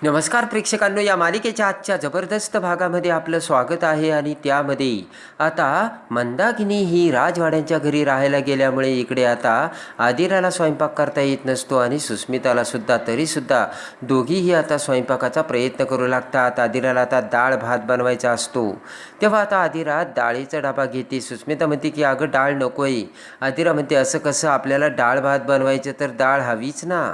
नमस्कार प्रेक्षकांनो, या मालिकेच्या आजच्या जबरदस्त भागामध्ये आपलं स्वागत आहे. आणि त्यामध्ये आता मंदाकिनी ही राजवाड्यांच्या घरी राहायला गेल्यामुळे इकडे आता आदिराला स्वयंपाक करता येत नसतो आणि सुस्मिताला सुद्धा. तरीसुद्धा दोघीही आता स्वयंपाकाचा प्रयत्न करू लागतात. आदिराला आता डाळ भात बनवायचा असतो. तेव्हा आता आदिरा डाळीचा डबा घेते. सुस्मिता म्हणते की अगं डाळ नको आहे. आदिरा म्हणते असं कसं, आपल्याला डाळ भात बनवायचं तर डाळ हवीच ना.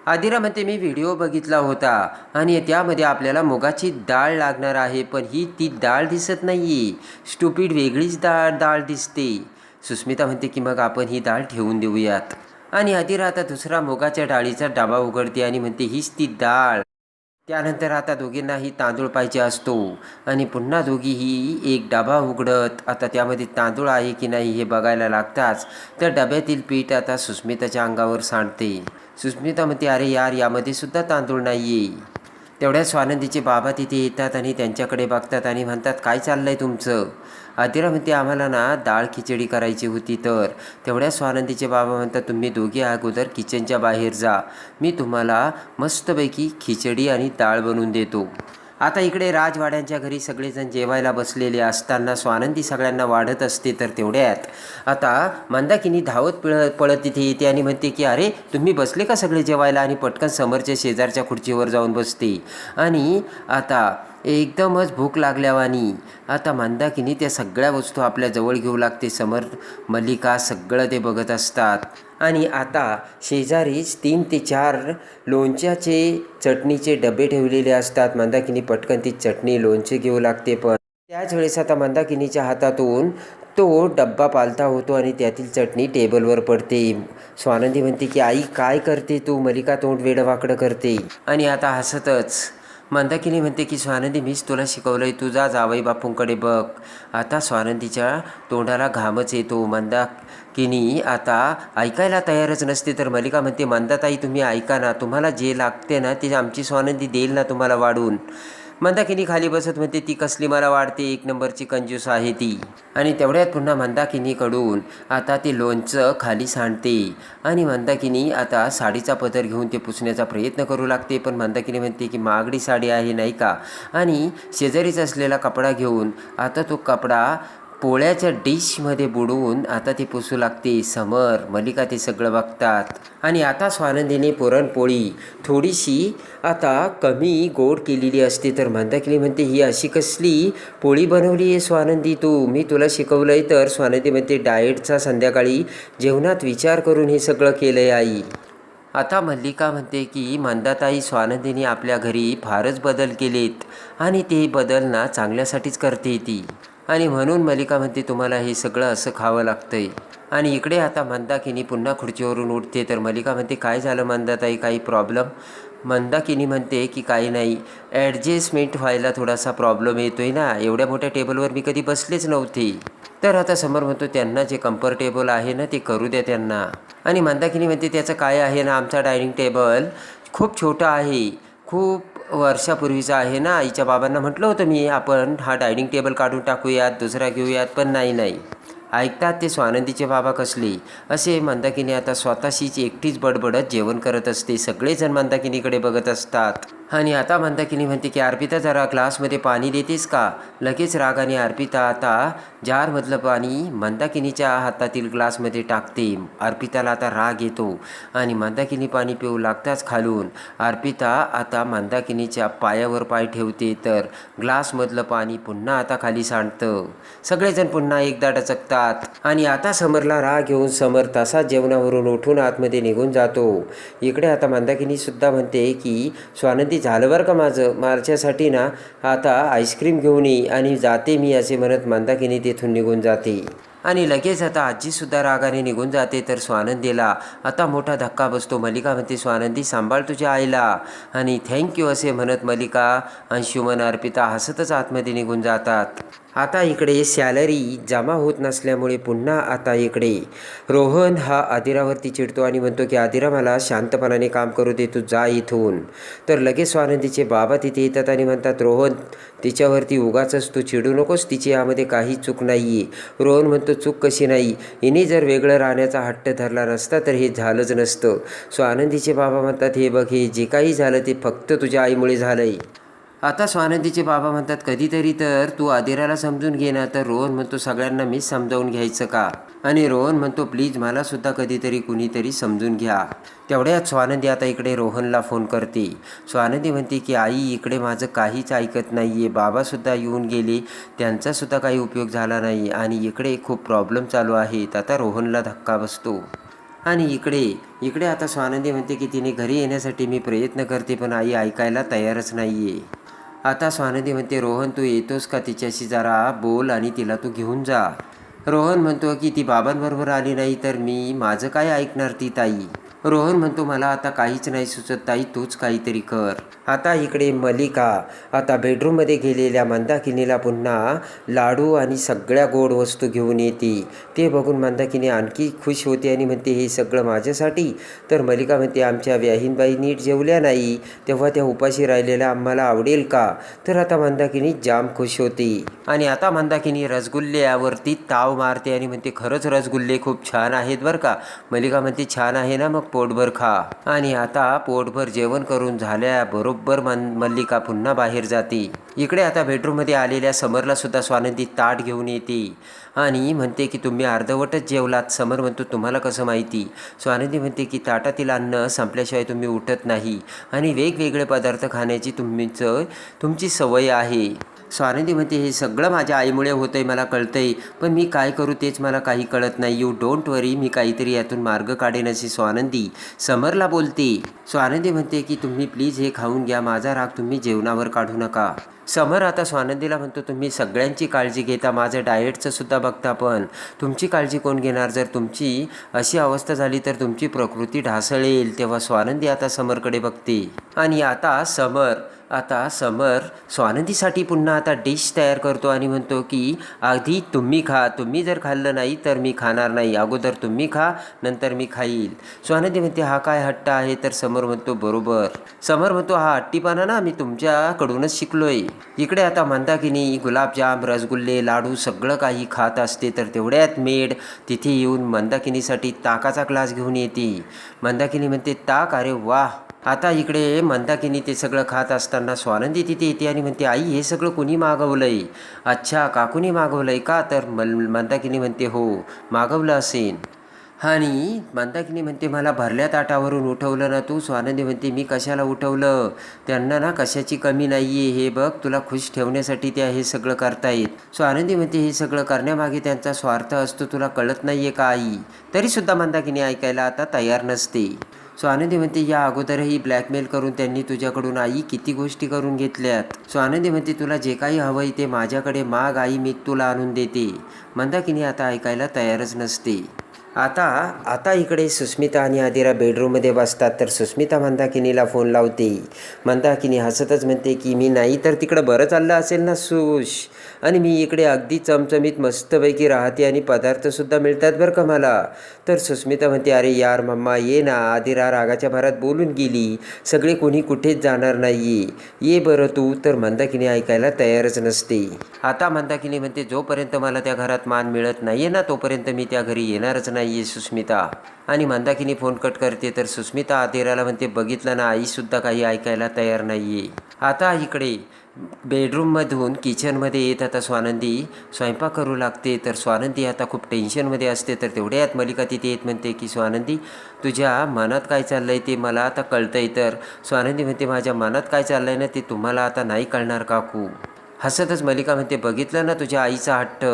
आदिरा म्हणते मी व्हिडिओ बघितला होता आणि त्यामध्ये आपल्याला मुगाची डाळ लागणार आहे, पण ती डाळ दिसत नाही. स्टुपिड वेगळीच डाळ दिसते. सुस्मिता म्हणते की मग आपण ही डाळ ठेवून देऊयात. आणि आदिरा आता दुसरा मुगाच्या डाळीचा डबा उघडते आणि म्हणते हीच ती डाळ. त्यानंतर आता दोघींनाही तांदूळ पाहिजे असतो आणि पुन्हा दोघीही एक डबा उघडत आता त्यामध्ये तांदूळ आहे की नाही हे बघायला लागताच त्या डब्यातील पीठ आता सुस्मिताच्या अंगावर सांडते. सुस्मिता म्हणते अरे यार, यामध्ये सुद्धा तांदूळ नाही आहे. तेवढ्या स्वानंदीचे बाबा तिथे येतात आणि त्यांच्याकडे बघतात आणि म्हणतात काय चाललं आहे तुमचं. आदिरा म्हणते आम्हाला ना डाळ खिचडी करायची होती. तर तेवढ्या स्वानंदीचे बाबा म्हणतात तुम्ही दोघे अगोदर किचनच्या बाहेर जा, मी तुम्हाला मस्तपैकी खिचडी आणि डाळ बनवून देतो. आता इकडे राजवाड्यांच्या घरी सगळेजण जेवायला बसलेले असताना स्वानंदी सगळ्यांना वाढत असते. तर तेवढ्यात आता मंदाकिनी धावत पळत तिथे येते आणि म्हणते की अरे तुम्ही बसले का सगळे जेवायला. आणि पटकन समोरच्या शेजारच्या खुर्चीवर जाऊन बसते. आणि आता एकदमच भूक लागल्यावानी आता मंदाकिनी त्या सगळ्या वस्तू आपल्या जवळ घेऊ लागते. समोर मल्लिका सगळं ते बघत असतात. आणि आता शेजारीच 3 ते 4 लोणच्याचे चटणीचे डबे ठेवलेले असतात. मंदाकिनी पटकन ती चटणी लोणचे घेऊ लागते. पण त्याच वेळेस आता मंदाकिनीच्या हातातून तो डब्बा पालथा होतो आणि त्यातील चटणी टेबलवर पडते. स्वानंदी म्हणते की आई काय करते तू. मल्लिका तोंड वेडवाकडं करते. आणि आता हसतच मंदाकिनी म्हणते की स्वानंदी मीच तुला शिकवलंय, तू जा जावई बापूंकडे बघ. आता स्वानंदीच्या तोंडाला घामच येतो. मंदाकिनी आता ऐकायला तयारच नसते. तर मल्लिका म्हणते मंदाताई तुम्ही ऐका ना, तुम्हाला जे लागते ना ते आमची स्वानंदी देईल ना तुम्हाला वाढून. मंदाकिनी खाली बसत म्हणते ती कसली मला वाढते, 1 नंबरची कंजूस आहे ती. आणि तेवढ्यात पुन्हा मंदाकिनीकडून आता ते लोणचं खाली सांडते. आणि मंदाकिनी आता साडीचा पदर घेऊन ते पुसण्याचा प्रयत्न करू लागते. पण मंदाकिनी म्हणते की महागडी साडी आहे नाही का. आणि शेजारीच असलेला कपडा घेऊन आता तो कपडा पोळ्याच्या डिशमध्ये बुडवून आता ती पुसू लागते. समोर मल्लिका ते सगळं बघतात. आणि आता स्वानंदीने पुरणपोळी थोडीशी आता कमी गोड केलेली असते. तर मंदाकिनी म्हणते ही अशी कसली पोळी बनवली आहे स्वानंदी तू, मी तुला शिकवलं आहे. तर स्वानंदी म्हणते डाएटचा संध्याकाळी जेवणात विचार करून हे सगळं केलं आहे आई. आता मल्लिका म्हणते की मंदाताई स्वानंदीने आपल्या घरी फारच बदल केलेत आणि ते बदल ना चांगल्यासाठीच करते ती. आणि म्हणून मल्लिका म्हणते तुम्हाला हे सगळं असं खावं लागतंय. आणि इकडे आता मंदाकिनी पुन्हा खुर्चीवरून उठते. तर मल्लिका म्हणते काय झालं मंदाताई, काही प्रॉब्लेम. मंदाकिनी म्हणते की काही नाही, ॲडजस्टमेंट व्हायला थोडासा प्रॉब्लेम येतो आहे ना, एवढ्या मोठ्या टेबलवर मी कधी बसलेच नव्हते. तर आता समोर म्हणतो त्यांना जे कम्फर्टेबल आहे ना ते करू द्या त्यांना. आणि मंदाकिनी म्हणते त्याचं काय आहे ना, आमचा डायनिंग टेबल खूप छोटा आहे, खूप वर्षापूर्वीचा आहे ना. आईच्या बाबांना म्हटलं होतं मी आपण हा डायनिंग टेबल काढून टाकूयात, दुसरा घेऊयात, पण नाही ऐकतात ते स्वानंदीचे बाबा कसले. असे मंदाकिनी आता स्वतःशीच एकटीच बडबडत जेवण करत असते. सगळेजण मंदाकिनीकडे बघत असतात. आणि आता मंदाकिनी म्हणते की अर्पिता जरा ग्लासमध्ये पाणी देतेस का. लगेच रागाने अर्पिता आता जारमधलं पाणी मंदाकिनीच्या हातातील ग्लासमध्ये टाकते. अर्पिताला आता राग येतो आणि मंदाकिनी पाणी पिऊ लागताच खालून अर्पिता आता मंदाकिनीच्या पायावर पाय ठेवते. तर ग्लासमधलं पाणी पुन्हा आता खाली सांडतं. सगळेजण पुन्हा एकदा डचकतात. आणि आता समरला राग येऊन समर तसा जेवणावरून उठून आतमध्ये निघून जातो. इकडे आता मंदाकिनी सुद्धा म्हणते की स्वानंदी झालं बरं का माझ्यासाठी ना आता आईस्क्रीम घेऊन ये आणि जाते मी, असे म्हणत मंदाकिनी तेथून निघून जाते. आणि लगेच आता आजीसुद्धा रागाने निघून जाते. तर स्वानंदीला आता मोठा धक्का बसतो. मल्लिका म्हणते स्वानंदी सांभाळ तुझ्या आईला. आणि थँक्यू असे म्हणत मल्लिका, अंशुमन, अर्पिता हसतच आतमध्ये निघून जातात. आता इकडे सॅलरी जमा होत नसल्यामुळे पुन्हा आता इकडे रोहन हा आदिरावरती चिडतो आणि म्हणतो की आदिरा मला शांतपणाने काम करू दे, तू जा इथून. तर लगेच स्वानंदीचे बाबा तिथे येतात आणि म्हणतात रोहन तिच्यावरती उगाचच तू चिडू नकोस, तिची यामध्ये काही चूक नाही आहे. रोहन म्हणतो चूक कशी नाही, हिने जर वेगळं राहण्याचा हट्ट धरला नसता तर हे झालंच नसतं. स्वानंदीचे बाबा म्हणतात हे बघ, हे जे काही झालं ते फक्त तुझ्या आईमुळे झालं आहे. आता स्वानंदीचे बाबा म्हणतात कधीतरी तर तू आदिराला समजून घे ना. तर रोहन म्हणतो सगळ्यांना मीच समजावून घ्यायचं का. आणि रोहन म्हणतो प्लीज मला सुद्धा कधीतरी कुणीतरी समजून घ्या. तेवढ्यात स्वानंदी आता इकडे रोहनला फोन करते. स्वानंदी म्हणते की आई इकडे माझं काहीच ऐकत नाही आहे, बाबासुद्धा येऊन गेले, त्यांचासुद्धा काही उपयोग झाला नाही आणि इकडे खूप प्रॉब्लेम चालू आहेत. आता रोहनला धक्का बसतो. आणि इकडे आता स्वानंदी म्हणते की तिने घरी येण्यासाठी मी प्रयत्न करते पण आई ऐकायला तयारच नाही आहे. आता स्वानंदी म्हणते रोहन तू येतोस का, तिच्याशी जरा बोल आणि तिला तू घेऊन जा. रोहन म्हणतो की ती बाबांबरोबर आली नाही तर मी माझं काय ऐकणार ती ताई. रोहन म्हणतो मला आता काहीच नाही सुचत ताई, तूच काहीतरी कर. आता इकडे मलिका आता बेडरूममध्ये गेलेल्या मंदाकिनीला पुन्हा लाडू आणि सगळ्या गोड वस्तू घेऊन येते. ते बघून मंदाकिनी आणखी खुश होते आणि म्हणते हे सगळं माझ्यासाठी. तर मलिका म्हणते आमच्या व्याहीनबाई नीट जेवल्या नाही तेव्हा त्या उपाशी राहिलेल्या आम्हाला आवडेल का. तर आता मंदाकिनी जाम खुश होते. आणि आता मंदाकिनी रसगुल्ल्यावरती ताव मारते आणि म्हणते खरंच रसगुल्ले खूप छान आहेत बरं का. मलिका म्हणते छान आहे ना, मग पोटभर खा. आणि आता पोटभर जेवण करून झाल्याबरोबर मल्लिका पुन्हा बाहेर जाते. इकडे आता बेडरूममध्ये आलेल्या समरला सुद्धा स्वानंदी ताट घेऊन येते आणि म्हणते की तुम्ही अर्धवटच जेवलात. समर म्हणतो तुम्हाला कसं माहिती. स्वानंदी म्हणते की ताटातील अन्न संपल्याशिवाय तुम्ही उठत नाही आणि वेगवेगळे पदार्थ खाण्याची तुमची सवय आहे. स्वानंदी म्हणते हे सगळं माझ्या आईमुळे होतंय, मला कळतंय, पण मी काय करू तेच मला काही कळत नाही. यू डोंट वरी, मी काहीतरी यातून मार्ग काढेन अशी स्वानंदी समरला बोलते. स्वानंदी म्हणते की तुम्ही प्लीज हे खाऊन घ्या, माझा राग तुम्ही जेवणावर काढू नका. समर आता स्वानंदीला म्हणतो तुम्ही सगळ्यांची काळजी घेता, माझं डाएटचं सुद्धा बघता, पण तुमची काळजी कोण घेणार. जर तुमची अशी अवस्था झाली तर तुमची प्रकृती ढासळेल. तेव्हा स्वानंदी आता समरकडे बघते. आणि आता समर स्वानंदीसाठी पुन्हा आता डिश तयार करतो आणि म्हणतो की आधी तुम्ही खा, तुम्ही जर खाल्लं नाही तर मी खाणार नाही, अगोदर तुम्ही खा नंतर मी खाईल. स्वानंदी म्हणते हा काय हट्ट आहे. तर समर म्हणतो बरोबर. समर म्हणतो हा हट्टीपणा ना मी तुमच्याकडूनच शिकलोय. इकडे आता मंदाकिनी गुलाबजाम रसगुल्ले लाडू सगळं काही खात असते. तर तेवढ्यात मेड तिथे येऊन मंदाकिनीसाठी ताकाचा ग्लास घेऊन येते. मंदाकिनी म्हणते ताक, अरे वाह. आता इकडे मंदाकिनी ते सगळं खात असताना स्वानंदी तिथे येते आणि म्हणते आई हे सगळं कुणी मागवलंय. अच्छा काकूनी मागवलंय का. तर मंदाकिनी म्हणते हो मागवलं असेल. आणि मंदाकिनी म्हणते मला भरल्या ताटावरून उठवलं ना तू. स्वानंदी म्हणते मी कशाला उठवलं, त्यांना ना कशाची कमी नाही आहे, हे बघ तुला खुश ठेवण्यासाठी त्या हे सगळं करतायत. स्वानंदी म्हणते हे सगळं करण्यामागे त्यांचा स्वार्थ असतो, तुला कळत नाही आहे का आई. तरीसुद्धा मंदाकिनी ऐकायला आता तयार नसते. स्वानंदी म्हणते या अगोदरही ब्लॅकमेल करून त्यांनी तुझ्याकडून आई किती गोष्टी करून घेतल्यात. स्वानंदी म्हणते तुला जे काही हवंय ते माझ्याकडे माग आई, मी तुला आणून देते. मंदाकिनी आता ऐकायला तयारच नसते. आता इकडे सुस्मिता आणि आदिरा बेडरूममध्ये बसतात. तर सुस्मिता मंदाकिनीला फोन लावते. मंदाकिनी हसतच म्हणते की मी नाही तर तिकडं बरं चाललं असेल ना सुश, आणि मी इकडे अगदी चमचमीत मस्तपैकी राहते आणि पदार्थसुद्धा मिळतात बरं का मला. तर सुस्मिता म्हणते अरे यार मम्मा ये ना, आदिरा रागाच्या भरात बोलून गेली, सगळे कोणी कुठेच जाणार नाही, ये बरं तू. तर मंदाकिनी ऐकायला तयारच नसते. आता मंदाकिनी म्हणते जोपर्यंत मला त्या घरात मान मिळत नाही आहे ना तोपर्यंत मी त्या घरी येणारच नाही आहे सुस्मिता. आणि मंदाकिनी फोन कट करते. तर सुस्मिता आदिराला म्हणते बघितलं ना आईसुद्धा काही ऐकायला तयार नाही आहे. आता इकडे बेडरूममधून किचनमध्ये येत आता स्वानंदी स्वयंपाक करू लागते. तर स्वानंदी आता खूप टेन्शनमध्ये असते. तर तेवढ्यात मलिका तिथे येत म्हणते की स्वानंदी तुझ्या मनात काय चाललं आहे ते मला आता कळतंय. तर स्वानंदी म्हणते माझ्या मनात काय चाललं आहे ना ते तुम्हाला आता नाही कळणार काकू. हसतच मलिका म्हणते बघितलं ना तुझ्या आईचा हट्ट.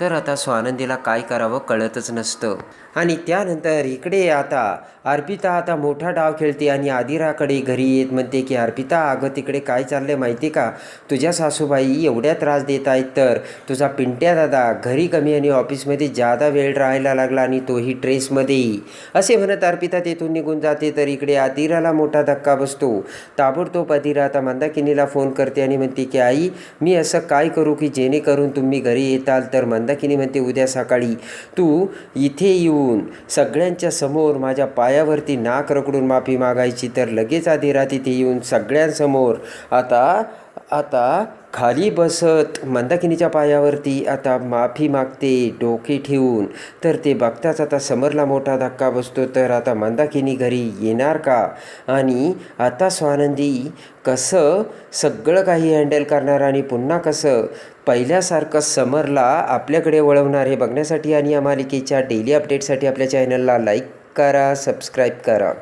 तर आता स्वानंदीला काय करावं कळतच नसतं. आणि त्यानंतर इकडे आता अर्पिता आता मोठा डाव खेळते आणि आदिराकडे घरी येत म्हणते की अर्पिता अगं तिकडे काय चाललंय माहिती का, तुझ्या सासूबाई एवढ्या त्रास देत आहेत, तर तुझा पिंट्या दादा घरी कमी आणि ऑफिसमध्ये जादा वेळ राहायला लागला आणि तोही ट्रेसमध्ये, असे म्हणत अर्पिता तेथून निघून जाते. तर इकडे आदिराला मोठा धक्का बसतो. ताबडतोब आदिरा आता मंदाकिनीला फोन करते आणि म्हणते की आई मी असं काय करू की जेणेकरून तुम्ही घरी येताल. तर मंदाकिनी म्हणते उद्या सकाळी तू इथे येऊन सगळ्यांच्या समोर माझ्या पायावरती नाक रगडून माफी मागायची. तर लगेच आदिरा तिथे येऊन सगळ्यांसमोर आता खाली बसत मंदाकिनीच्या पायावरती आता माफी मागते डोके ठेवून. तर ते बघताच आता समरला मोठा धक्का बसतो. तर आता मंदाकिनी घरी येणार का आणि आता स्वानंदी कसं सगळं काही हँडल करणार आणि पुन्हा कसं पहिल्यासारखं समरला आपल्याकडे वळवणार हे बघण्यासाठी आणि या मालिकेच्या डेली अपडेटसाठी आपल्या चॅनलला लाईक करा, सबस्क्राईब करा.